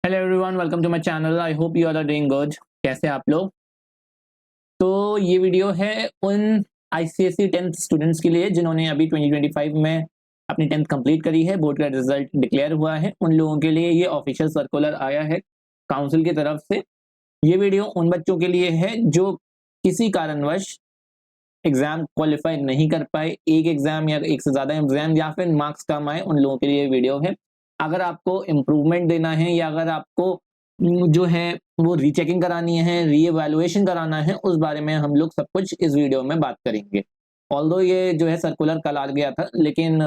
Hello everyone, welcome to my channel. I hope you are doing good. कैसे हैं आप लोग? तो ये वीडियो है उन आईसीएसई 10th स्टूडेंट्स के लिए जिन्होंने अभी 2025 में अपनी 10th कंप्लीट करी है। बोर्ड का रिजल्ट डिक्लेयर हुआ है, उन लोगों के लिए ये ऑफिशियल सर्कुलर आया है काउंसिल की तरफ से। ये वीडियो उन बच्चों के लिए है जो किसी कारणवश एग्जाम क्वालिफाई नहीं कर पाए, एक एग्जाम या एक से ज्यादा एग्जाम या फिर मार्क्स कम आए, उन लोगों के लिए वीडियो है। अगर आपको इम्प्रूवमेंट देना है या अगर आपको जो है वो रीचेकिंग करानी है, रीएवैल्यूएशन कराना है, उस बारे में हम लोग सब कुछ इस वीडियो में बात करेंगे। ऑल्दो ये जो है सर्कुलर कल आ गया था, लेकिन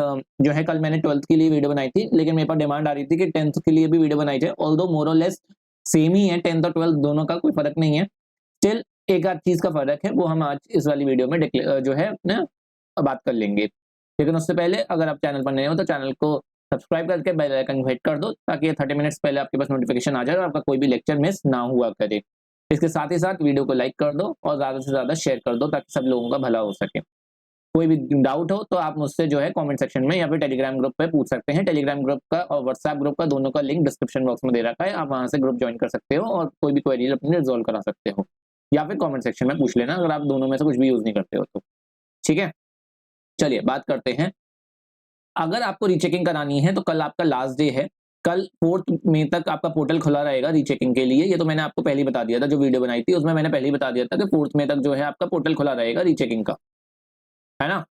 जो है कल मैंने 12th के लिए वीडियो बनाई थी, लेकिन मेरे पास डिमांड आ रही थी कि 10th के लिए भी वीडियो बनाई जाए। ऑल्दो मोर और लेस सेम ही है, 10th और 12th दोनों का कोई फर्क नहीं है। स्टिल एक आध चीज का फर्क है, वो हम आज इस वाली वीडियो में जो है ना बात कर लेंगे। लेकिन उससे पहले अगर आप चैनल पर नए हो तो चैनल को सब्सक्राइब करके बेल आइकन को हिट कर दो, ताकि 30 मिनट्स पहले आपके पास नोटिफिकेशन आ जाए और आपका कोई भी लेक्चर मिस ना हुआ करे। इसके साथ ही साथ वीडियो को लाइक कर दो और ज्यादा से ज्यादा शेयर कर दो, ताकि सब लोगों का भला हो सके। कोई भी डाउट हो तो आप मुझसे जो है कमेंट सेक्शन में या फिर टेलीग्राम ग्रुप पे पूछ सकते हैं। टेलीग्राम ग्रुप का और व्हाट्सएप ग्रुप का दोनों का लिंक डिस्क्रिप्शन बॉक्स में दे रखा है, आप वहां से ग्रुप ज्वाइन कर सकते हो और कोई भी क्वेरी अपनी रिजॉल्व करा सकते हो, या फिर कमेंट सेक्शन में पूछ लेना अगर आप दोनों में से कुछ भी यूज नहीं करते हो तो। ठीक है, चलिए बात करते हैं। अगर आपको रीचेकिंग करानी है तो कल आपका लास्ट डे है। कल 4 मई तक आपका पोर्टल खुला रहेगा रीचेकिंग के लिए। ये तो मैंने आपको पहले ही बता दिया था, जो वीडियो बनाई थी उसमें मैंने पहले ही बता दिया था कि 4 मई तक जो है आपका पोर्टल खुला रहेगा रीचेकिंग का, है ना।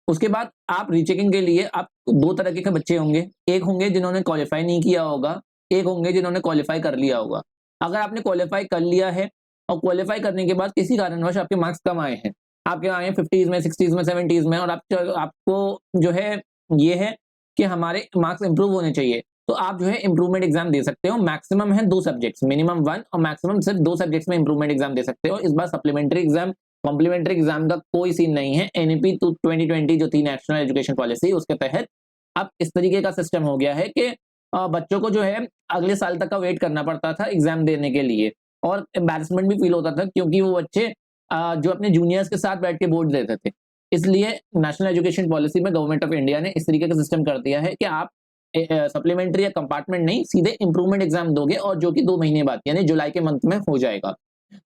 उसके बाद आप रीचेकिंग के लिए आप दो तरह के बच्चे होंगे। एक होंगे जिन्होंने क्वालिफाई नहीं किया होगा, एक होंगे जिन्होंने क्वालिफाई कर लिया होगा। अगर आपने क्वालिफाई कर लिया है और क्वालिफाई करने के बाद किसी कारणवश आपके मार्क्स कम आए हैं, आपके आए हैं 50s में, 60s में, 70s में, और आपको जो है ये है कि हमारे मार्क्स इंप्रूव होने चाहिए, तो आप जो है इंप्रूवमेंट एग्जाम दे सकते हो। मैक्सिमम है 2 सब्जेक्ट्स, मिनिमम 1 और मैक्सिमम सिर्फ 2 सब्जेक्ट्स में इंप्रूवमेंट एग्जाम दे सकते हो। इस बार सप्लीमेंट्री एग्जाम कॉम्प्लीमेंट्री एग्जाम का कोई सीन नहीं है। एनईपी 2020 जो थी नेशनल एजुकेशन पॉलिसी, उसके तहत अब इस तरीके का सिस्टम हो गया है कि बच्चों को जो है अगले साल तक का वेट करना पड़ता था एग्जाम देने के लिए, और एम्बैरेसमेंट भी फील होता था क्योंकि वो बच्चे जो अपने जूनियर्स के साथ बैठ के बोर्ड देते थे। इसलिए नेशनल एजुकेशन पॉलिसी में गवर्नमेंट ऑफ इंडिया ने इस तरीके का सिस्टम कर दिया है कि आप सप्लीमेंट्री या कंपार्टमेंट नहीं, सीधे इंप्रूवमेंट एग्जाम दोगे, और जो कि 2 महीने बाद यानी जुलाई के मंथ में हो जाएगा।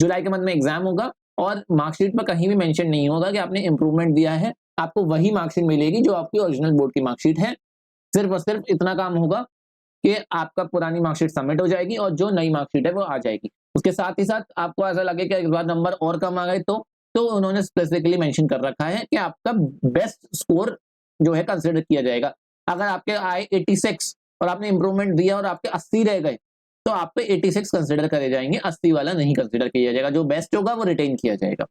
जुलाई के मंथ में एग्जाम होगा और मार्कशीट पर कहीं भी मेंशन नहीं होगा कि आपने इंप्रूवमेंट दिया है। आपको वही मार्कशीट मिलेगी जो आपकी ओरिजिनल बोर्ड की मार्कशीट है। सिर्फ और सिर्फ इतना काम होगा कि आपका पुरानी मार्कशीट सबमिट हो जाएगी और जो नई मार्कशीट है वो आ जाएगी। उसके साथ ही साथ आपको ऐसा लगे कि इस बार नंबर और कम आ गए तो उन्होंने स्पेसिफिकली मेंशन कर रखा है कि आपका बेस्ट स्कोर जो है कंसिडर किया जाएगा। अगर आपके आए 86 और आपने इंप्रूवमेंट दिया और आपके 80 रह गए, तो आप पे 86 कंसिडर करे जाएंगे, 80 वाला नहीं कंसिडर किया जाएगा। जो बेस्ट होगा वो रिटेन किया जाएगा।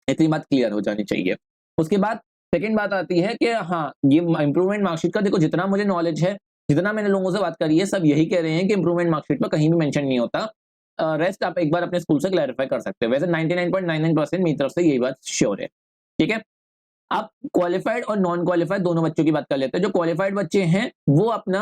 इतनी बात क्लियर हो जानी चाहिए। उसके बाद सेकंड बात आती है कि हाँ, ये इंप्रूवमेंट मार्कशीट का देखो, जितना मुझे नॉलेज है, जितना मैंने लोगों से बात करी है, सब यही कह रहे हैं कि इंप्रूवमेंट मार्कशीट पर कहीं भी मेंशन नहीं होता। रेस्ट आप एक बार अपने स्कूल से क्लैरिफाई कर सकते हो। वैसे 99.99% मेरी तरफ से यही बात श्योर है। ठीक है, आप क्वालिफाइड और नॉन क्वालिफाइड दोनों बच्चों की बात कर लेते हैं। जो क्वालिफाइड बच्चे हैं वो अपना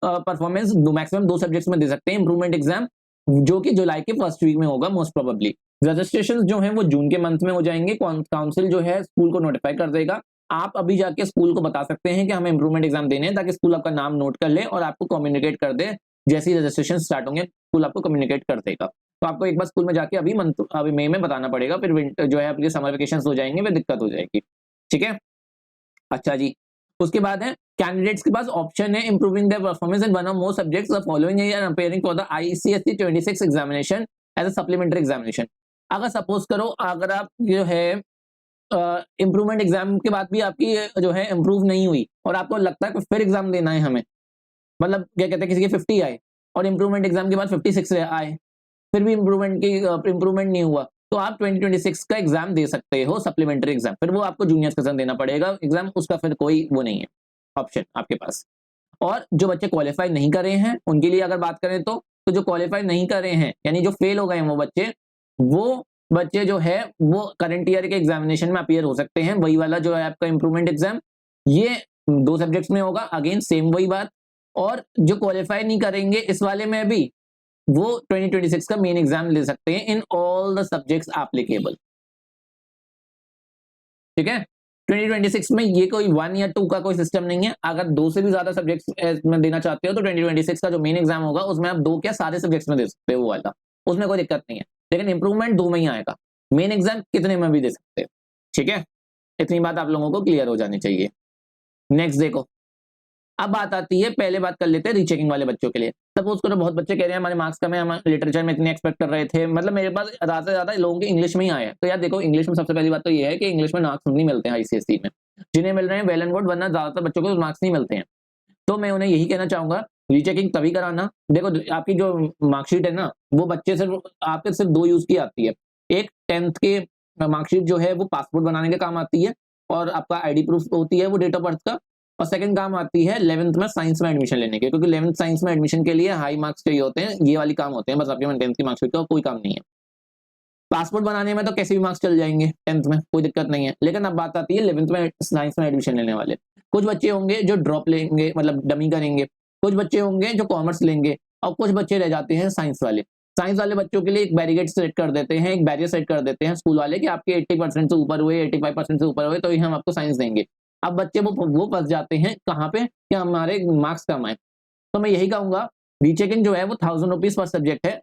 परफॉर्मेंस मैक्सिमम 2 सब्जेक्ट्स में दे सकते हैं इंप्रूवमेंट एग्जाम, जो कि जुलाई के फर्स्ट वीक में होगा मोस्ट प्रोबेबली। रजिस्ट्रेशन जो है वो जून के मंथ में हो जाएंगे। काउंसिल जो है स्कूल को नोटिफाई कर देगा। आप अभी जाके स्कूल को बता सकते हैं कि हमें इंप्रूवमेंट एग्जाम देने हैं, ताकि स्कूल आपका नाम नोट कर ले और आपको कम्युनिकेट कर दे। जैसे ही रजिस्ट्रेशन स्टार्ट होंगे स्कूल आपको कम्युनिकेट कर देगा। तो आपको एक बार स्कूल में जाके अभी मई में बताना पड़ेगा, फिर विंटर जो है आपके समर वेकेशन हो जाएंगे, फिर दिक्कत हो जाएगी। ठीक है, अच्छा जी। उसके बाद है कैंडिडेट्स के पास ऑप्शन है improving their performance in one or more subjects the following year appearing for the ICSE 26 examination as a supplementary examination. अगर सपोज करो, अगर आप जो है इंप्रूवमेंट एग्जाम के बाद भी आपकी जो है इंप्रूव नहीं हुई और आपको लगता है कि फिर एग्जाम देना है हमें, मतलब क्या कहते हैं किसी के 50 आए और इंप्रूवमेंट एग्जाम के बाद 56 आए, फिर भी इंप्रूवमेंट नहीं हुआ, तो आप 2026 का एग्जाम दे सकते हो, सप्लीमेंट्री एग्जाम। फिर वो आपको जूनियर्स के साथ देना पड़ेगा एग्जाम, उसका फिर कोई वो नहीं है ऑप्शन आपके पास। और जो बच्चे क्वालिफाई नहीं कर रहे हैं उनके लिए अगर बात करें तो जो क्वालिफाई नहीं कर रहे हैं यानी जो फेल हो गए हैं वो बच्चे जो है वो करंट ईयर के एग्जामिनेशन में अपीयर हो सकते हैं। वही वाला जो है आपका इंप्रूवमेंट एग्जाम, ये 2 सब्जेक्ट्स में होगा, अगेन सेम वही बात। और जो क्वालिफाई नहीं करेंगे इस वाले में भी, वो 2026 का मेन एग्जाम ले सकते हैं in all the subjects applicable. ठीक है, 2026 में ये कोई 1 या 2 का कोई सिस्टम नहीं है। अगर 2 से भी ज्यादा सब्जेक्ट्स में देना चाहते हो तो 2026 का जो मेन एग्जाम होगा उसमें आप 2 क्या सारे सब्जेक्ट्स में दे सकते हो वो वाला, उसमें कोई दिक्कत नहीं है। लेकिन इंप्रूवमेंट 2 में ही आएगा। मेन एग्जाम कितने में भी दे सकते हो, ठीक है। इतनी बात आप लोगों को क्लियर हो जानी चाहिए। नेक्स्ट देखो, अब बात आती है, पहले बात कर लेते हैं रीचेकिंग वाले बच्चों के लिए। सपोज करो बहुत बच्चे कह रहे हैं हमारे मार्क्स कम है, हम लिटरेचर में इतने एक्सपेक्ट कर रहे थे, मतलब मेरे पास ज्यादा से ज्यादा लोगों के इंग्लिश में ही आए हैं। तो यार देखो, इंग्लिश में सबसे पहली बात तो ये है कि इंग्लिश में मार्क्स नहीं मिलते हैं आईसीएसई में, जिन्हें मिल रहे हैं वेल एंड गुड, वरना ज्यादातर बच्चों को मार्क्स नहीं मिलते हैं। तो मैं उन्हें यही कहना चाहूंगा, रीचेकिंग तभी कराना। देखो आपकी जो मार्कशीट है ना, वो बच्चे सिर्फ आपके सिर्फ 2 यूज की आती है। एक 10th के मार्कशीट जो है वो पासपोर्ट बनाने के काम आती है, और आपका आईडी प्रूफ होती है वो डेट ऑफ बर्थ का। और सेकंड काम आती है 11th में साइंस में एडमिशन लेने के, क्योंकि 11th साइंस में एडमिशन के लिए हाई मार्क्स चाहिए होते हैं, ये वाली काम होते हैं बस आपके 10th की मार्कशीट का, कोई काम नहीं है। पासपोर्ट बनाने में तो कैसे भी मार्क्स चल जाएंगे 10th में, कोई दिक्कत नहीं है। लेकिन अब बात आती है 11th में साइंस में एडमिशन लेने वाले। कुछ बच्चे होंगे जो ड्रॉप लेंगे, मतलब डमी करेंगे, कुछ बच्चे होंगे जो कॉमर्स लेंगे, और कुछ बच्चे रह जाते हैं साइंस वाले। साइंस वाले बच्चों के लिए एक बैरिकेड सेट कर देते हैं, एक बैरियर सेट कर देते हैं स्कूल वाले कि आपके 80% से ऊपर हुए, 85% से ऊपर हुए तो ही हम आपको साइंस देंगे। अब बच्चे वो फंस जाते हैं कहाँ पे, कि हमारे मार्क्स कम आए। तो मैं यही कहूंगा, रीचेकिंग जो है वो 1000 रुपीज पर सब्जेक्ट है।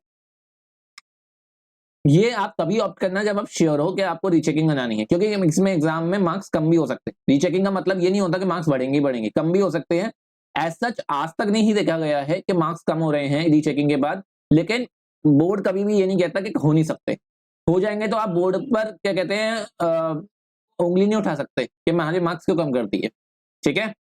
ये आप तभी ऑप्ट करना जब आप श्योर हो कि आपको रीचेकिंग बनानी है, क्योंकि इसमें एग्जाम में मार्क्स कम भी हो सकते हैं। रीचेकिंग का मतलब ये नहीं होता कि मार्क्स बढ़ेंगे ही बढ़ेंगे, कम भी हो सकते हैं। एज सच आज तक नहीं देखा गया है कि मार्क्स कम हो रहे हैं रीचेकिंग के बाद, लेकिन बोर्ड कभी भी ये नहीं कहता कि हो नहीं सकते। हो जाएंगे तो आप बोर्ड पर क्या कहते हैं, उंगली नहीं उठा सकते कि हमारे मार्क्स क्यों कम कर दिए, ठीक है।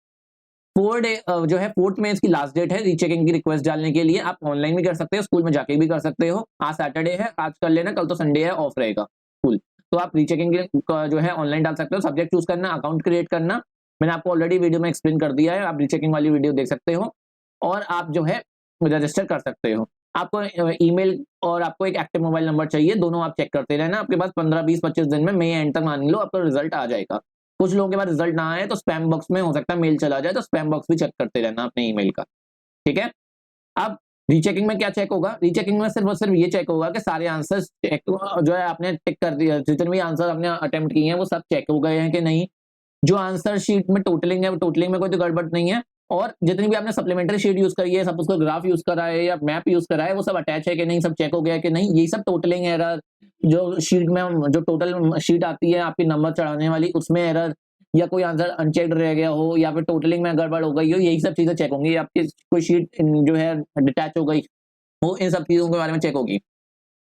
4th में इसकी लास्ट डेट है रीचेकिंग की रिक्वेस्ट डालने के लिए। आप ऑनलाइन भी कर सकते हो, स्कूल में जाके भी कर सकते हो। आज सैटरडे है, आज कर लेना, कल तो संडे है, ऑफ रहेगा स्कूल। तो आप रीचेकिंग जो है ऑनलाइन डाल सकते हो। सब्जेक्ट चूज करना, अकाउंट क्रिएट करना, मैंने आपको ऑलरेडी वीडियो में एक्सप्लेन कर दिया है, आप रीचेकिंग वाली वीडियो देख सकते हो, और आप जो है रजिस्टर कर सकते हो। आपको ईमेल और आपको एक एक्टिव मोबाइल नंबर चाहिए, दोनों आप चेक करते रहना। आपके पास 15, 20, 25 दिन में मई एंड तक मान लो आपका रिजल्ट आ जाएगा। कुछ लोगों के पास रिजल्ट ना आए तो स्पैम बॉक्स में हो सकता है मेल चला जाए, तो स्पैम बॉक्स भी चेक करते रहना अपने ईमेल का, ठीक है। अब रीचेकिंग में क्या चेक होगा, रीचेकिंग में सिर्फ और सिर्फ ये चेक होगा कि सारे आंसर्स चेक जो है आपने टिक कर दिया, जितने भी आंसर आपने अटेम्प्ट किए हैं वो सब चेक हो गए हैं कि नहीं। जो आंसर शीट में टोटलिंग है, वो टोटलिंग में कोई तो गड़बड़ नहीं है। और जितनी भी आपने सप्लीमेंट्री शीट यूज करी है, सब उसको ग्राफ यूज करा है या मैप यूज करा है, वो सब अटैच है कि नहीं, सब चेक हो गया है कि नहीं। यही सब टोटलिंग एरर, जो शीट में जो टोटल शीट आती है आपकी नंबर चढ़ाने वाली, उसमें एरर, या कोई आंसर अनचेक्ड रह गया हो, या फिर टोटलिंग में गड़बड़ हो गई हो, यही सब चीजें चेक होंगी। आपकी कोई शीट जो है डिटैच हो गई हो, इन सब चीजों के बारे में चेक होगी।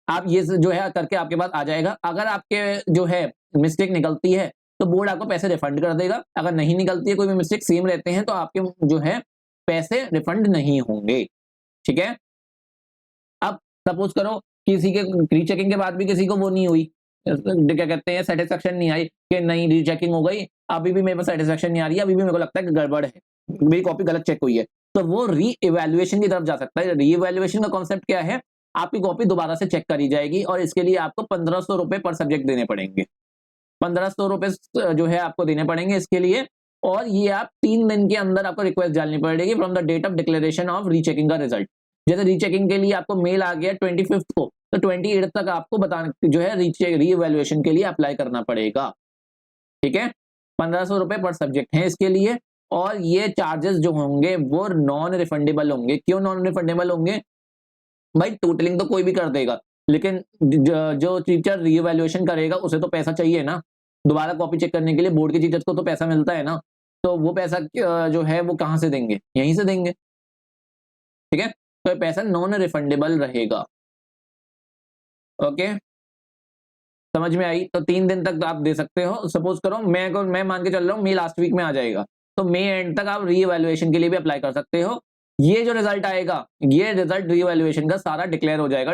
आप ये जो है करके आपके पास आ जाएगा। अगर आपके जो है मिस्टेक निकलती है तो बोर्ड आपको पैसे रिफंड कर देगा। अगर नहीं निकलती है, कोई भी मिस्टेक सेम रहते हैं, तो आपके जो है पैसे रिफंड नहीं होंगे, ठीक है। अब सपोज करो किसी के रीचेकिंग के बाद भी किसी को वो नहीं हुई, क्या कहते हैं, सेटिस्फेक्शन नहीं आई कि नहीं रीचेकिंग हो गई, अभी भी मेरे पास सेटिस्फेक्शन नहीं आ रही है, अभी भी मेरे को लगता है कि गड़बड़ है, मेरी कॉपी गलत चेक हुई है, तो वो री इवेल्युएशन की तरफ जा सकता है। री इवेल्युएशन का कॉन्सेप्ट क्या है, आपकी कॉपी दोबारा से चेक करी जाएगी, और इसके लिए आपको 1500 रुपए पर सब्जेक्ट देने पड़ेंगे। 1500 रुपए जो है आपको देने पड़ेंगे इसके लिए। और ये आप 3 दिन के अंदर आपको रिक्वेस्ट डालनी पड़ेगी from the date of declaration of rechecking का रिजल्ट। जैसे रीचेकिंग के लिए आपको मेल आ गया 25 को, तो 28 तक आपको बताना जो है री इवेल्युएशन के लिए अप्लाई करना पड़ेगा, ठीक है। 1500 रुपए पर सब्जेक्ट है इसके लिए। और ये चार्जेस जो होंगे वो नॉन रिफंडेबल होंगे। क्यों नॉन रिफंडेबल होंगे भाई, टोटलिंग तो कोई भी कर देगा, लेकिन जो टीचर रीइवैल्यूएशन करेगा उसे तो पैसा चाहिए ना, दोबारा कॉपी चेक करने के लिए बोर्ड के टीचर्स को तो पैसा मिलता है ना। तो वो पैसा जो है वो कहाँ से देंगे, यहीं से देंगे, ठीक है। तो ये पैसा नॉन रिफंडेबल रहेगा, ओके। समझ में आई। तो 3 दिन तक आप दे सकते हो। सपोज करो मैं मान के चल रहा हूँ मई लास्ट वीक में आ जाएगा, तो मई एंड तक आप रीइवैल्यूएशन के लिए भी अप्लाई कर सकते हो। ये जो रिजल्ट आएगा, ये रिजल्ट रीइवैल्यूएशन का सारा डिक्लेयर हो जाएगा,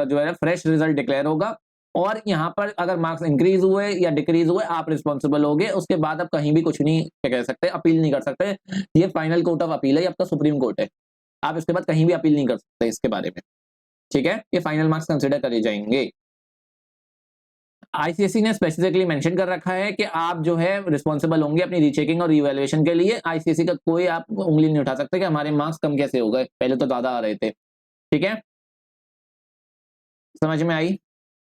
जो है फ्रेश रिजल्ट डिक्लेयर होगा। और यहाँ पर अगर मार्क्स इंक्रीज हुए या डिक्रीज हुए, आप रिस्पॉन्सिबल होगे। उसके बाद आप कहीं भी कुछ नहीं कह सकते, अपील नहीं कर सकते। ये फाइनल कोर्ट ऑफ अपील है, आपका सुप्रीम कोर्ट है। आप इसके बाद कहीं भी अपील नहीं कर सकते इसके बारे में, ठीक है। ये फाइनल मार्क्स कंसिडर करे जाएंगे। आईसीएसई ने स्पेसिफिकली मेंशन कर रखा है कि आप जो है रिस्पॉन्सिबल होंगे अपनी रीचेकिंग और रिवैल्यूएशन के लिए। आईसीएसई का कोई आप उंगली नहीं उठा सकते कि हमारे मार्क्स कम कैसे हो गए, पहले तो ज्यादा आ रहे थे, ठीक है। समझ में आई,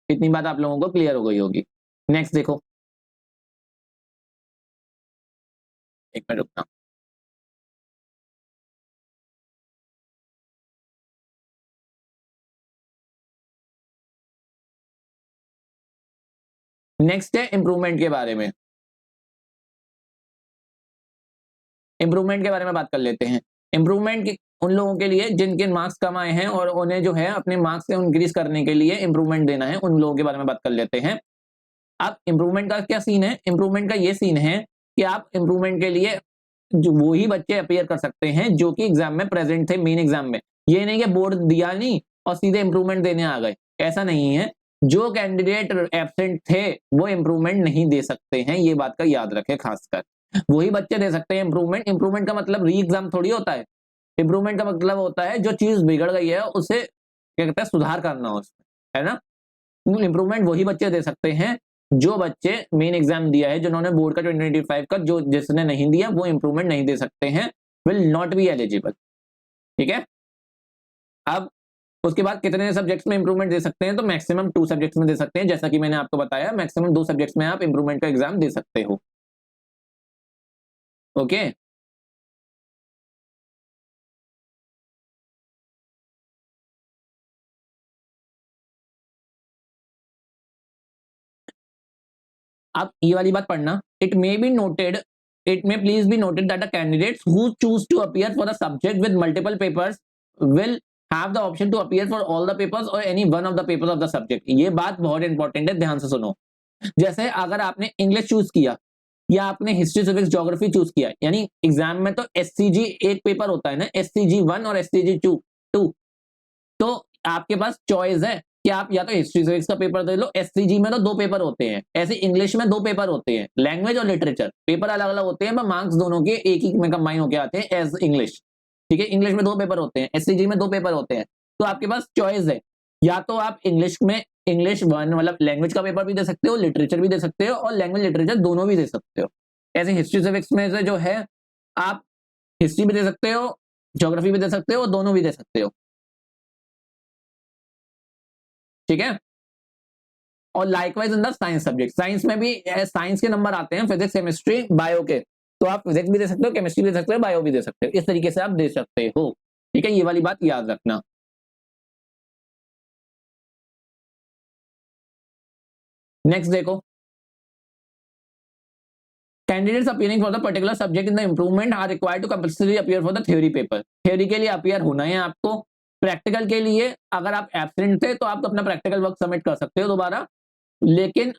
इतनी बात आप लोगों को क्लियर हो गई होगी। नेक्स्ट देखो, एक मिनट रुकना। नेक्स्ट है इंप्रूवमेंट के बारे में। इंप्रूवमेंट के बारे में बात कर लेते हैं। इंप्रूवमेंट उन लोगों के लिए जिनके मार्क्स कम आए हैं और उन्हें जो है अपने मार्क्स को इंक्रीज करने के लिए इंप्रूवमेंट देना है, उन लोगों के बारे में बात कर लेते हैं। अब इंप्रूवमेंट का क्या सीन है? इंप्रूवमेंट का ये सीन है कि आप इंप्रूवमेंट के लिए जो वही बच्चे अपीयर कर सकते हैं जो कि एग्जाम में प्रेजेंट थे, मेन एग्जाम में। ये नहीं कि बोर्ड दिया नहीं और सीधे इंप्रूवमेंट देने आ गए, ऐसा नहीं है। जो कैंडिडेट एब्सेंट थे वो इंप्रूवमेंट नहीं दे सकते हैं, ये बात का याद रखें खासकर। वही बच्चे दे सकते हैं इंप्रूवमेंट। इंप्रूवमेंट का मतलब री एग्जाम थोड़ी होता है। इंप्रूवमेंट का मतलब होता है जो चीज बिगड़ गई है उसे क्या कहते हैं, सुधार करना उसमें, है ना। इंप्रूवमेंट वही बच्चे दे सकते हैं जो बच्चे मेन एग्जाम दिया है, जिन्होंने बोर्ड का 2025 का, जो जिसने नहीं दिया वो इंप्रूवमेंट नहीं दे सकते हैं, विल नॉट बी एलिजिबल। ठीक है। अब उसके बाद कितने सब्जेक्ट्स में इंप्रूवमेंट दे सकते हैं? तो मैक्सिमम 2 सब्जेक्ट्स में दे सकते हैं, जैसा कि मैंने आपको बताया, मैक्सिमम 2 सब्जेक्ट्स में आप इंप्रूवमेंट का एग्जाम दे सकते हो। ओके। अब ये वाली बात पढ़ना। It may please be noted that the candidates who choose to appear for the subject with multiple papers will have the option to appear for all the papers or any one of the papers of the subject. ये बात बहुत important है, ध्यान से सुनो। जैसे अगर आपने इंग्लिश चूज किया या आपने हिस्ट्री सिविक्स ज्योग्राफी चूज किया, यानी एग्जाम में तो एससीजी एक पेपर होता है ना, एससीजी 1 और एससीजी 2, तो आपके पास चॉइस है कि आप या तो हिस्ट्री सिविक्स का पेपर दे लो। एससीजी में तो 2 पेपर होते हैं, ऐसे इंग्लिश में 2 पेपर होते हैं, लैंग्वेज और लिटरेचर, पेपर अलग अलग होते हैं पर मार्क्स दोनों के एक ही में कंबाइन होके आते हैं एज इंग्लिश। ठीक है, इंग्लिश में 2 पेपर होते हैं, एससीजी में 2 पेपर होते हैं। तो आपके पास चॉइस है, या तो आप इंग्लिश में इंग्लिश 1 मतलब लैंग्वेज का पेपर भी दे सकते हो, लिटरेचर भी दे सकते हो और लैंग्वेज लिटरेचर दोनों भी दे सकते हो। ऐसे हिस्ट्री सिविक्स में से जो है आप हिस्ट्री भी दे सकते हो, ज्योग्राफी भी दे सकते हो, दोनों भी दे सकते हो। ठीक है। और likewise in the science subject, science में भी साइंस के नंबर आते हैं, फिजिक्स केमिस्ट्री बायो के, तो आप फिजिक्स भी दे सकते हो, केमिस्ट्री भी दे सकते हो, बायो भी दे सकते हो, इस तरीके से आप दे सकते हो। ठीक है, ये वाली बात याद रखना। नेक्स्ट देखो, candidates appearing for the particular subject in the improvement are required to compulsory appear for the theory paper. Theory के लिए अपीयर होना है आपको। प्रैक्टिकल के लिए अगर आप एब्सेंट थे तो आप अपना प्रैक्टिकल वर्क सबमिट कर सकते हो दोबारा, लेकिन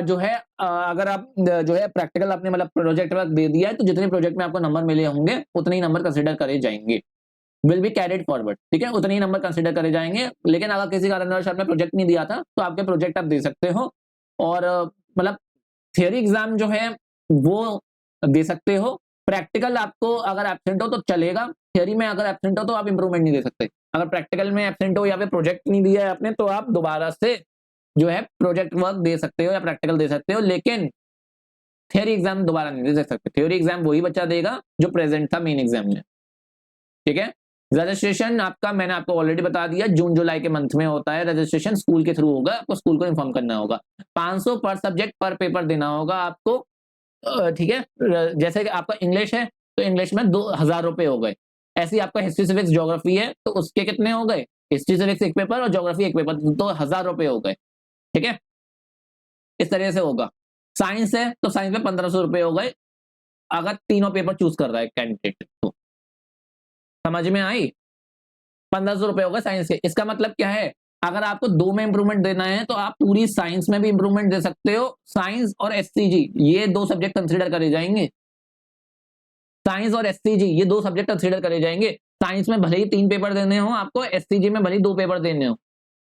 जो है अगर आप जो है प्रैक्टिकल आपने मतलब प्रोजेक्ट वर्क दे दिया है तो जितने प्रोजेक्ट में आपको नंबर मिले होंगे उतने ही नंबर कंसिडर करे जाएंगे, विल बी कैरिड फॉरवर्ड। ठीक है, उतने ही नंबर कंसिडर करे जाएंगे। लेकिन अगर किसी कारणवश आपने प्रोजेक्ट नहीं दिया था तो आपके प्रोजेक्ट आप दे सकते हो और मतलब थियरी एग्जाम जो है वो दे सकते हो। प्रैक्टिकल आपको अगर एब्सेंट हो तो चलेगा, थियरी में अगर एब्सेंट हो तो आप इंप्रूवमेंट नहीं दे सकते। अगर प्रैक्टिकल में एब्सेंट हो या फिर प्रोजेक्ट नहीं दिया है आपने तो आप दोबारा से जो है प्रोजेक्ट वर्क दे सकते हो या प्रैक्टिकल दे सकते हो, लेकिन थियरी एग्जाम दोबारा नहीं दे सकते। थियरी एग्जाम वही बच्चा देगा जो प्रेजेंट था मेन एग्जाम में। ठीक है। रजिस्ट्रेशन आपका मैंने आपको ऑलरेडी बता दिया, जून जुलाई के मंथ में होता है रजिस्ट्रेशन, स्कूल के थ्रू होगा, आपको स्कूल को इन्फॉर्म करना होगा। 500 पर सब्जेक्ट पर पेपर देना होगा आपको। ठीक है, जैसे कि आपका इंग्लिश है तो इंग्लिश में 2000 रुपए हो गए। ऐसे ही आपका हिस्ट्री सिविक्स ज्योग्राफी है तो उसके कितने हो गए? हिस्ट्री सिविक्स एक पेपर और ज्योग्राफी एक पेपर, तो 1000 रुपए हो गए। ठीक है, इस तरह से होगा। साइंस है तो साइंस में 1500 रुपए हो गए अगर तीनों पेपर चूज कर रहा है कैंडिडेट तो। समझ में आई? 1500 रुपए हो गए साइंस के। इसका मतलब क्या है, अगर आपको 2 में इंप्रूवमेंट देना है तो आप पूरी साइंस में भी इंप्रूवमेंट दे सकते हो। साइंस और एससीजी ये 2 सब्जेक्ट कंसिडर करे जाएंगे। साइंस और एससीजी ये 2 सब्जेक्ट कंसिडर करे जाएंगे। साइंस में भले ही 3 पेपर देने हो आपको, एससीजी में भले ही 2 पेपर देने हो,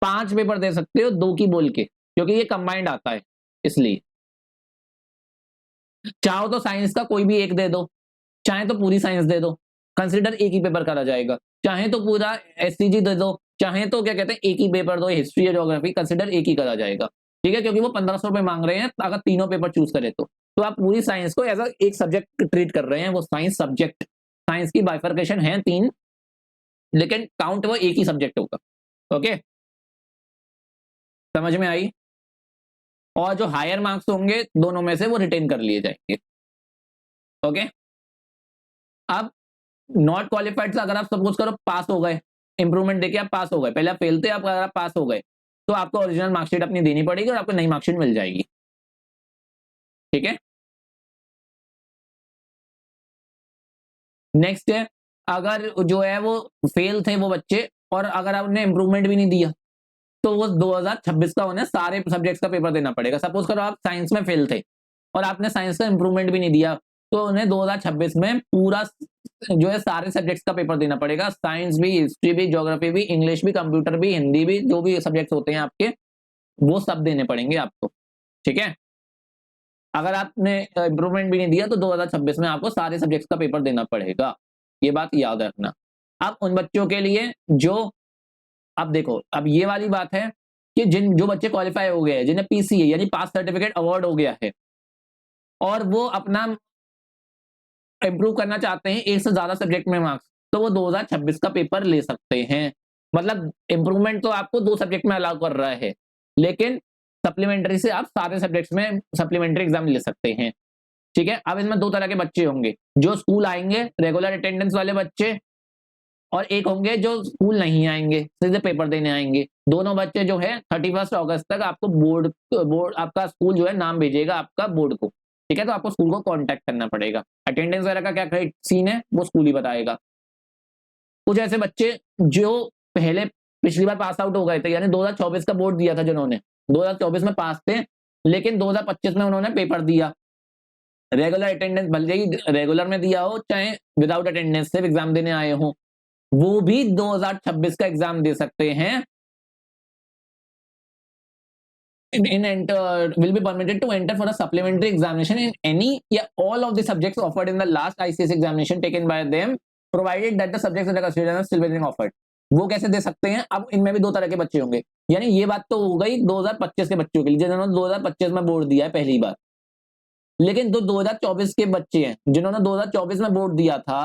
5 पेपर दे सकते हो 2 की बोल के, क्योंकि ये कंबाइंड आता है इसलिए। चाहो तो साइंस का कोई भी एक दे दो, चाहे तो पूरी साइंस दे दो, कंसिडर एक ही पेपर करा जाएगा। चाहे तो पूरा एससीजी दे दो, चाहे तो क्या कहते हैं एक ही पेपर दो, हिस्ट्री या ज्योग्राफी कंसिडर एक ही करा जाएगा। ठीक है, क्योंकि वो 1500 रुपए मांग रहे हैं अगर तीनों पेपर चूज करे तो आप पूरी साइंस को एज एक सब्जेक्ट ट्रीट कर रहे हैं। वो साइंस सब्जेक्ट, साइंस की बाइफर्केशन है 3, लेकिन काउंट वो एक ही सब्जेक्ट होगा। ओके, समझ में आई? और जो हायर मार्क्स होंगे दोनों में से वो रिटेन कर लिए जाएंगे। ओके, अब नॉट क्वालिफाइड से अगर आप सपोज करो पास हो गए, इंप्रूवमेंट देके आप पास हो गए, पहले आप फेल थे, अब अगर आप पास हो गए तो आपको ओरिजिनल मार्कशीट अपनी देनी पड़ेगी और आपको नई मार्कशीट मिल जाएगी। ठीक है, नेक्स्ट है, अगर जो है वो फेल थे वो बच्चे और अगर आपने इंप्रूवमेंट भी नहीं दिया तो वो 2026 का उन्हें सारे सब्जेक्ट्स का पेपर देना पड़ेगा। सपोज करो आप साइंस में फेल थे और आपने साइंस का इंप्रूवमेंट भी नहीं दिया तो उन्हें 2026 में पूरा जो है सारे सब्जेक्ट्स का पेपर देना पड़ेगा। साइंस भी, हिस्ट्री भी, ज्योग्राफी भी, इंग्लिश भी, कंप्यूटर भी, हिंदी भी, जो भी सब्जेक्ट्स होते हैं आपके वो सब देने पड़ेंगे आपको। ठीक है, अगर आपने इंप्रूवमेंट भी नहीं दिया तो 2026 में आपको सारे सब्जेक्ट्स का पेपर देना पड़ेगा, ये बात याद रखना। अब उन बच्चों के लिए जो, अब देखो, अब ये वाली बात है कि जो बच्चे क्वालिफाई हो गए हैं, जिन्हें पीसीए यानी पास सर्टिफिकेट अवार्ड हो गया है और वो अपना इंप्रूव करना चाहते हैं एक से ज्यादा सब्जेक्ट में मार्क्स, तो वो 2026 का पेपर ले सकते हैं। मतलब इंप्रूवमेंट तो आपको 2 सब्जेक्ट में अलाउ कर रहा है, लेकिन सप्लीमेंट्री से आप सारे सब्जेक्ट्स में सप्लीमेंट्री एग्जाम ले सकते हैं। ठीक है, अब इसमें 2 तरह के बच्चे होंगे, जो स्कूल आएंगे रेगुलर अटेंडेंस वाले बच्चे, और एक होंगे जो स्कूल नहीं आएंगे, सीधे पेपर देने आएंगे। दोनों बच्चे जो है 31 अगस्त तक आपको बोर्ड आपका स्कूल जो है नाम भेजेगा आपका बोर्ड को। ठीक है, तो आपको स्कूल को कांटेक्ट करना पड़ेगा। अटेंडेंस वगैरह का क्या सीन है वो स्कूल ही बताएगा। कुछ ऐसे बच्चे जो पहले पिछली बार पास आउट हो गए थे, यानी 2024 का बोर्ड दिया था जिन्होंने, 2024 में पास थे लेकिन 2025 में उन्होंने पेपर दिया, रेगुलर अटेंडेंस भले ही रेगुलर में दिया हो चाहे विदाउट अटेंडेंस से एग्जाम देने आए हो, वो भी 2026 का एग्जाम दे सकते हैं। Will be permitted to enter for a supplementary examination in any या all of the subjects offered in the last ICSE examination taken by them, provided that the subjects under consideration are still being offered। वो कैसे दे सकते हैं? अब इनमें भी 2 तरह के बच्चे होंगे, यानी ये बात तो हो गई 2025 के बच्चों के लिए जिन्होंने 2025 में बोर्ड दिया है पहली बार, लेकिन 2024 के बच्चे हैं जिन्होंने 2024 में बोर्ड दिया था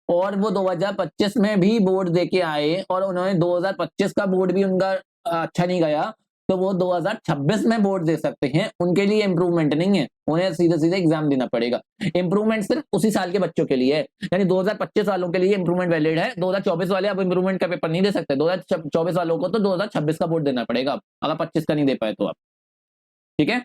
और वो 2025 में भी बोर्ड देके आए और उन्होंने 2025 का बोर्ड भी उनका अच्छा नहीं गया, तो वो 2026 में बोर्ड दे सकते हैं। उनके लिए इंप्रूवमेंट नहीं है, उन्हें सीधे सीधे एग्जाम देना पड़ेगा। इंप्रूवमेंट सिर्फ उसी साल के बच्चों के लिए है, यानी 2025 वालों के लिए इंप्रूवमेंट वैलिड है। 2024 वाले अब इंप्रूवमेंट का पेपर नहीं दे सकते, 2024 वालों को तो 2026 का बोर्ड देना पड़ेगा अगर 25 का नहीं दे पाए तो आप। ठीक है,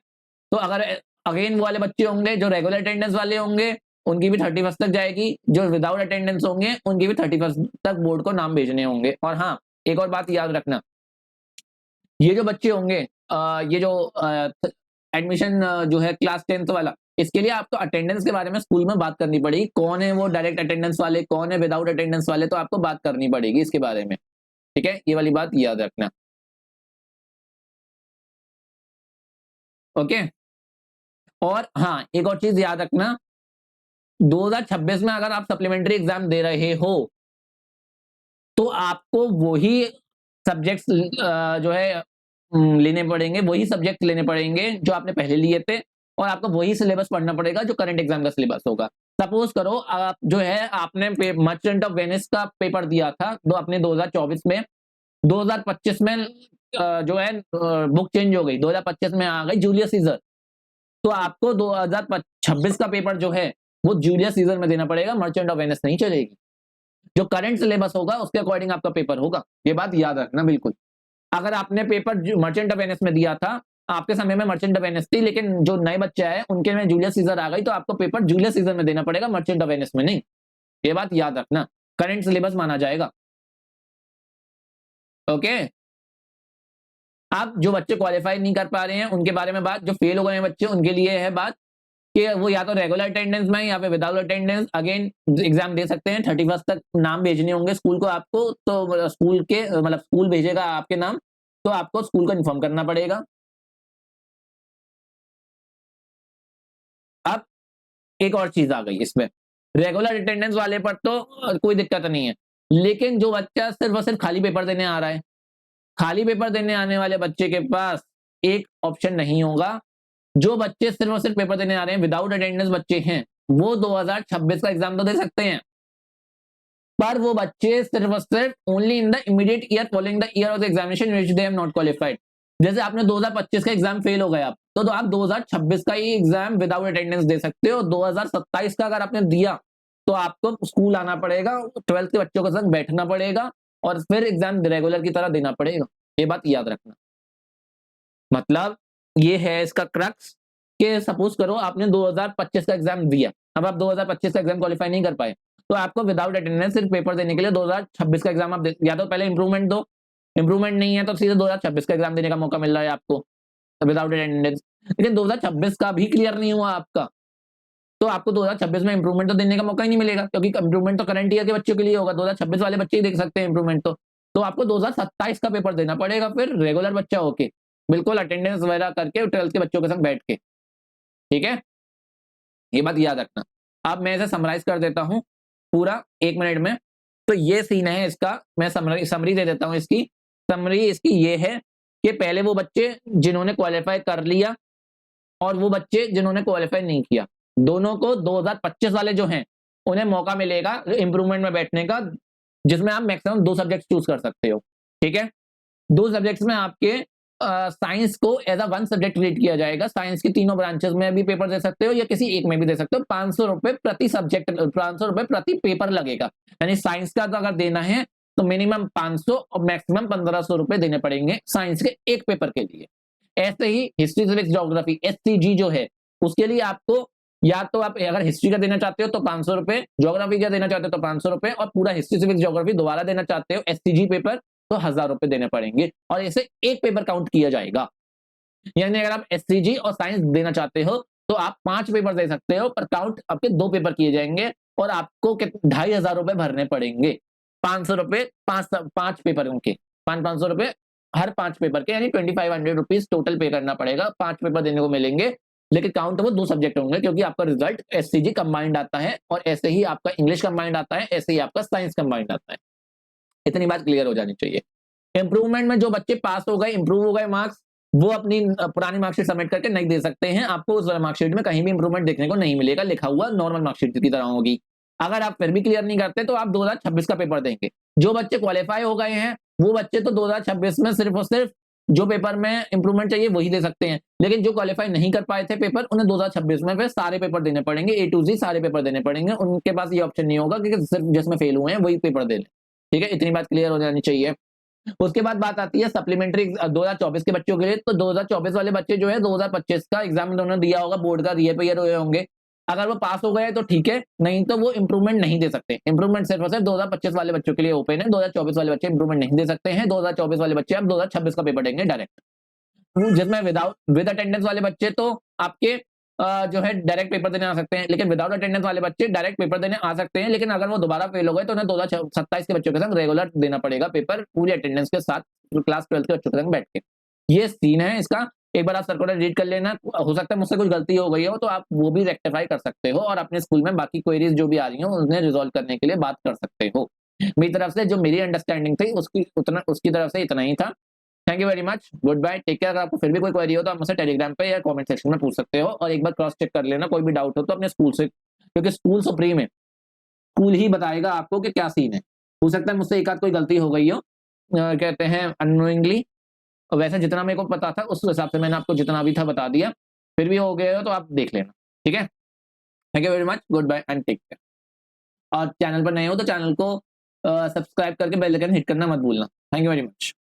तो अगर अगेन वो वाले बच्चे होंगे जो रेगुलर अटेंडेंस वाले होंगे उनकी भी 31 तक जाएगी, जो विदाउट अटेंडेंस होंगे उनकी भी 31 तक बोर्ड को नाम भेजने होंगे। और हाँ, एक और बात याद रखना, ये जो बच्चे होंगे ये जो एडमिशन जो है क्लास 10th वाला, इसके लिए आपको अटेंडेंस के बारे में स्कूल में बात करनी पड़ेगी, कौन है वो डायरेक्ट अटेंडेंस वाले, कौन है विदाउट अटेंडेंस वाले, तो आपको बात करनी पड़ेगी इसके बारे में। ठीक है, ये वाली बात याद रखना। ओके, और हाँ एक और चीज याद रखना, 2026 में अगर आप सप्लीमेंट्री एग्जाम दे रहे हो तो आपको वही सब्जेक्ट्स जो है लेने पड़ेंगे, वही सब्जेक्ट लेने पड़ेंगे जो आपने पहले लिए थे, और आपको वही सिलेबस पढ़ना पड़ेगा जो करंट एग्जाम का सिलेबस होगा। सपोज करो आप जो है आपने मर्चेंट ऑफ वेनिस का पेपर दिया था तो अपने 2024 में, 2025 में जो है बुक चेंज हो गई, 2025 में आ गई जूलियस सीजर, तो आपको 2026 का पेपर जो है वो जूलियस सीजर में देना पड़ेगा, मर्चेंट ऑफ वेनिस नहीं चलेगी। जो करंट सिलेबस होगा उसके अकॉर्डिंग आपका पेपर होगा, ये बात याद रखना बिल्कुल। अगर आपने पेपर मर्चेंट ऑफ वेनिस में दिया था, आपके समय में मर्चेंट ऑफ वेनिस थी, लेकिन जो नए बच्चे आए उनके में जूलियस सीजर आ गई, तो आपको पेपर जूलियस सीजर में देना पड़ेगा, मर्चेंट ऑफ वेनिस में नहीं। ये बात याद रखना, करंट सिलेबस माना जाएगा। ओके, अब जो बच्चे क्वालिफाई नहीं कर पा रहे हैं उनके बारे में बात, जो फेल हो गए हैं बच्चे उनके लिए है बात कि वो या तो रेगुलर अटेंडेंस में या फिर विदाउट अटेंडेंस अगेन एग्जाम दे सकते हैं। 31 तक नाम भेजने होंगे स्कूल को आपको, तो स्कूल के मतलब स्कूल भेजेगा आपके नाम, तो आपको स्कूल को इन्फॉर्म करना पड़ेगा। अब एक और चीज आ गई इसमें, रेगुलर अटेंडेंस वाले पर तो कोई दिक्कत नहीं है, लेकिन जो बच्चा सिर्फ और सिर्फ खाली पेपर देने आ रहा है, खाली पेपर देने आने वाले बच्चे के पास एक ऑप्शन नहीं होगा। जो बच्चे सिर्फ और सिर्फ पेपर देने आ रहे हैं, विदाउट अटेंडेंस बच्चे हैं, वो 2026 का एग्जाम तो दे सकते हैं, पर वो बच्चे सिर्फ और सिर्फ only in the immediate year following the year of the examination which they have not qualified. जैसे आपने 2025 का एग्जाम फेल हो गए आप, तो आप 2026 का ही एग्जाम विदाउट अटेंडेंस दे सकते हो। 2027 का अगर आपने दिया तो आपको स्कूल आना पड़ेगा, 12th के बच्चों के संग बैठना पड़ेगा और फिर एग्जाम रेगुलर की तरह देना पड़ेगा। ये बात याद रखना। मतलब ये है इसका क्रक्स कि सपोज करो आपने 2025 का एग्जाम दिया, अब आप 2025 का एग्जाम क्वालिफाई नहीं कर पाए, तो आपको विदाउट अटेंडेंस सिर्फ पेपर देने के लिए 2026 का एग्जाम आप या तो पहले इंप्रूवमेंट दो, इंप्रूवमेंट नहीं है तो सीधे 2026 का एग्जाम देने का मौका मिल रहा है आपको विदाउट अटेंडेंस। लेकिन 2026 का भी क्लियर नहीं हुआ आपका, तो आपको 2026 में इंप्रूवमेंट तो देने का मौका ही नहीं मिलेगा, क्योंकि इंप्रूवमेंट तो करंट ईयर के बच्चों के लिए होगा, 2026 वाले बच्चे ही देख सकते हैं इंप्रूवमेंट। तो आपको 2027 का पेपर देना पड़ेगा फिर रेगुलर बच्चा होके, बिल्कुल अटेंडेंस वगैरह करके 12th के बच्चों के संग बैठ के। ठीक है, ये बात याद रखना। अब मैं इसे समराइज कर देता हूं पूरा 1 मिनट में। तो ये सीन है इसका, मैं समरी दे देता हूं इसकी। समरी इसकी ये है कि पहले वो बच्चे जिन्होंने क्वालिफाई कर लिया और वो बच्चे जिन्होंने क्वालिफाई नहीं किया, दोनों को 2025 वाले जो हैं उन्हें मौका मिलेगा इंप्रूवमेंट में बैठने का, जिसमें आप मैक्सिमम 2 सब्जेक्ट चूज कर सकते हो। ठीक है, 2 सब्जेक्ट्स में आपके साइंस को एज अ 1 सब्जेक्ट ट्रीट किया जाएगा। साइंस की तीनों ब्रांचेस में भी पेपर दे सकते हो या किसी एक में भी दे सकते हो। 500 रुपए प्रति सब्जेक्ट, 500 रुपए प्रति पेपर लगेगा। यानी साइंस का तो अगर देना है तो मिनिमम 500 और मैक्सिमम 1500 रुपए देने पड़ेंगे साइंस के एक पेपर के लिए। ऐसे ही हिस्ट्री सिविक्स ज्योग्राफी एससीजी जो है, उसके लिए आपको या तो आप अगर हिस्ट्री का देना चाहते हो तो 500 रुपए, ज्योग्राफी का देना चाहते हो तो 500 रुपए, और पूरा हिस्ट्री सिविक्स ज्योग्राफी दोबारा देना चाहते हो एससीजी पेपर तो 1000 रुपए देने पड़ेंगे, और इसे एक पेपर काउंट किया जाएगा। यानी अगर आप एससीजी और साइंस देना चाहते हो तो आप 5 पेपर दे सकते हो, पर काउंट आपके 2 पेपर किए जाएंगे और आपको 2500 रुपए भरने पड़ेंगे। 500 रुपए 5 पेपर के 500 रुपए हर 5 पेपर के, यानी 2500 रुपीज टोटल पे करना पड़ेगा। 5 पेपर देने को मिलेंगे, लेकिन काउंट वो 2 सब्जेक्ट होंगे, क्योंकि आपका रिजल्ट एससीजी कंबाइंड आता है और ऐसे ही आपका इंग्लिश कंबाइंड आता है, ऐसे ही आपका साइंस कंबाइंड आता है। इतनी बात क्लियर हो जानी चाहिए। इंप्रूवमेंट में जो बच्चे पास हो गए, इंप्रूव हो गए मार्क्स, वो अपनी पुरानी मार्कशीट सबमिट करके नहीं दे सकते हैं। आपको उस मार्कशीट में कहीं भी इंप्रूवमेंट देखने को नहीं मिलेगा, लिखा हुआ नॉर्मल मार्कशीट की तरह होगी। अगर आप फिर भी क्लियर नहीं करते तो आप 2026 का पेपर देंगे। जो बच्चे क्वालिफाई हो गए हैं वो बच्चे तो 2026 में सिर्फ और सिर्फ जो पेपर में इंप्रूवमेंट चाहिए वही दे सकते हैं, लेकिन जो क्वालिफाई नहीं कर पाए थे पेपर, उन्हें 2026 में फिर सारे पेपर देने पड़ेंगे, A to Z सारे पेपर देने पड़ेंगे। उनके पास ये ऑप्शन नहीं होगा कि सिर्फ जिसमें फेल हुए हैं वही पेपर दे लें। ठीक है, इतनी बात क्लियर हो जानी चाहिए। उसके बाद बात आती है सप्लीमेंट्री 2024 के बच्चों के लिए। तो 2024 वाले बच्चे जो है 2025 का एग्जाम उन्होंने दिया होगा, बोर्ड का रीअपियर हुए होंगे। अगर वो पास हो गए तो ठीक है, नहीं तो वो इंप्रूवमेंट नहीं दे सकते। इंप्रूवमेंट सिर्फ और सिर्फ 2025 वाले बच्चों के लिए ओपन है। 2024 वाले बच्चे इंप्रूवमेंट नहीं दे सकते हैं। 2024 वाले बच्चे अब 2026 का पेपर देंगे डायरेक्ट, जिसमें विद अटेंडेंस वाले बच्चे तो आपके जो है डायरेक्ट पेपर देने आ सकते हैं, लेकिन विदाउट अटेंडेंस वाले बच्चे डायरेक्ट पेपर देने आ सकते हैं, लेकिन अगर वो दोबारा फेल हो गए तो उन्हें 2027 के बच्चों के संग रेगुलर देना पड़ेगा पेपर, पूरी अटेंडेंस के साथ, क्लास 12 के बच्चों के संग बैठ के। ये सीन है इसका। एक बार आप सर्कुलर रीड कर लेना, हो सकता है मुझसे कुछ गलती हो गई हो तो आप वो भी रेक्टिफाई कर सकते हो और अपने स्कूल में बाकी क्वेरीज जो भी आ रही हो उन्हें रिजॉल्व करने के लिए बात कर सकते हो। मेरी तरफ से जो मेरी अंडरस्टैंडिंग थी उसकी तरफ से इतना ही था। Thank you very much, good bye, take care. अगर आपको फिर भी कोई क्वेरी हो तो आप मुझसे टेलीग्राम पे या कमेंट सेक्शन में पूछ सकते हो, और एक बार क्रॉस चेक कर लेना कोई भी डाउट हो तो अपने स्कूल से, क्योंकि स्कूल सुप्रीम है, स्कूल ही बताएगा आपको कि क्या सीन है। हो सकता है मुझसे एक आध कोई गलती हो गई हो, कहते हैं अननोइंगली, वैसे जितना मेरे को पता था उस हिसाब से मैंने आपको जितना भी था बता दिया। फिर भी हो गए हो तो आप देख लेना। ठीक है, thank you very much, good bye and take care. और चैनल पर नए हो तो चैनल को सब्सक्राइब करके बेल आइकन हिट करना मत भूलना। Thank you very much.